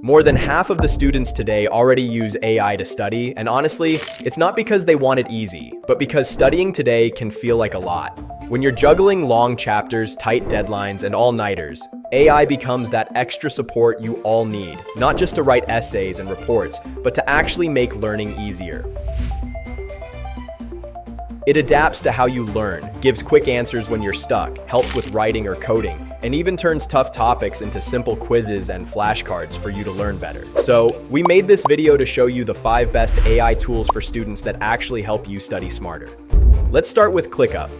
More than half of the students today already use AI to study, and honestly, it's not because they want it easy, but because studying today can feel like a lot. When you're juggling long chapters, tight deadlines, and all-nighters, AI becomes that extra support you all need, not just to write essays and reports, but to actually make learning easier. It adapts to how you learn, gives quick answers when you're stuck, helps with writing or coding, and even turns tough topics into simple quizzes and flashcards for you to learn better. So, we made this video to show you the 5 best AI tools for students that actually help you study smarter. Let's start with ClickUp.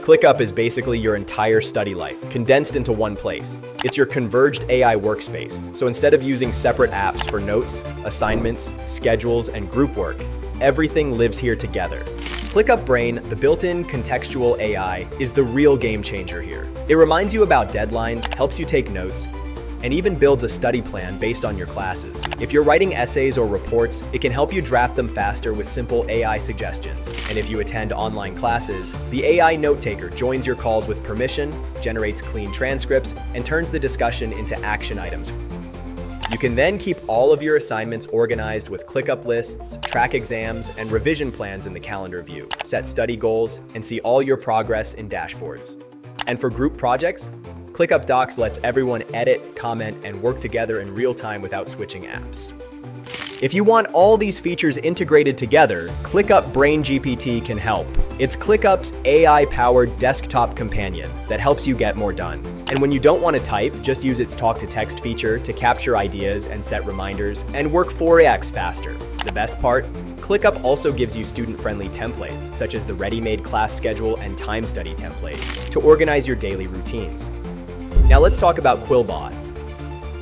ClickUp is basically your entire study life, condensed into one place. It's your converged AI workspace, so instead of using separate apps for notes, assignments, schedules, and group work, everything lives here together. ClickUp Brain, the built-in contextual AI, is the real game changer here. It reminds you about deadlines, helps you take notes, and even builds a study plan based on your classes. If you're writing essays or reports, it can help you draft them faster with simple AI suggestions. And if you attend online classes, the AI note-taker joins your calls with permission, generates clean transcripts, and turns the discussion into action items. You can then keep all of your assignments organized with ClickUp lists, track exams, and revision plans in the calendar view, set study goals, and see all your progress in dashboards. And for group projects, ClickUp Docs lets everyone edit, comment, and work together in real time without switching apps. If you want all these features integrated together, ClickUp Brain GPT can help. It's ClickUp's AI-powered desktop companion that helps you get more done. And when you don't want to type, just use its talk-to-text feature to capture ideas and set reminders, and work 4x faster. The best part? ClickUp also gives you student-friendly templates, such as the ready-made class schedule and time study template, to organize your daily routines. Now let's talk about Quillbot.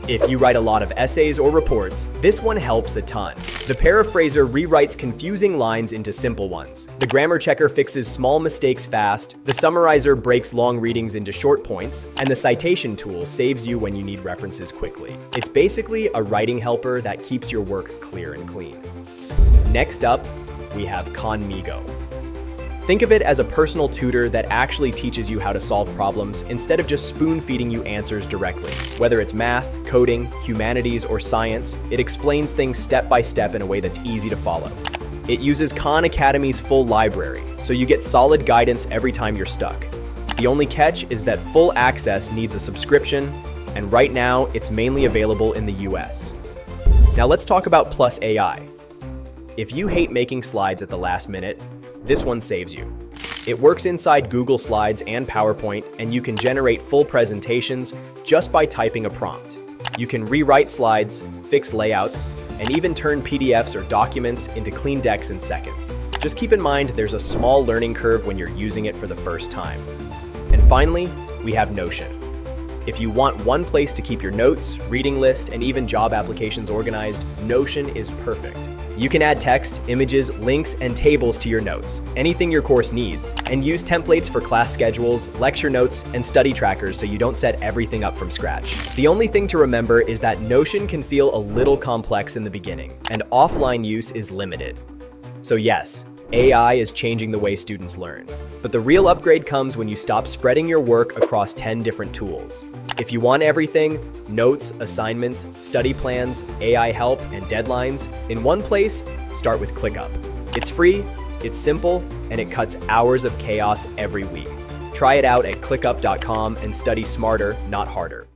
If you write a lot of essays or reports, this one helps a ton. The paraphraser rewrites confusing lines into simple ones. The grammar checker fixes small mistakes fast, the summarizer breaks long readings into short points, and the citation tool saves you when you need references quickly. It's basically a writing helper that keeps your work clear and clean. Next up, we have Conmigo. Think of it as a personal tutor that actually teaches you how to solve problems instead of just spoon-feeding you answers directly. Whether it's math, coding, humanities, or science, it explains things step by step in a way that's easy to follow. It uses Khan Academy's full library, so you get solid guidance every time you're stuck. The only catch is that full access needs a subscription, and right now it's mainly available in the US. Now let's talk about Plus AI. If you hate making slides at the last minute, this one saves you. It works inside Google Slides and PowerPoint, and you can generate full presentations just by typing a prompt. You can rewrite slides, fix layouts, and even turn PDFs or documents into clean decks in seconds. Just keep in mind there's a small learning curve when you're using it for the first time. And finally, we have Notion. If you want one place to keep your notes, reading list, and even job applications organized, Notion is perfect. You can add text, images, links, and tables to your notes, anything your course needs, and use templates for class schedules, lecture notes, and study trackers so you don't set everything up from scratch. The only thing to remember is that Notion can feel a little complex in the beginning, and offline use is limited. So yes, AI is changing the way students learn. But the real upgrade comes when you stop spreading your work across 10 different tools. If you want everything, notes, assignments, study plans, AI help, and deadlines, in one place, start with ClickUp. It's free, it's simple, and it cuts hours of chaos every week. Try it out at clickup.com and study smarter, not harder.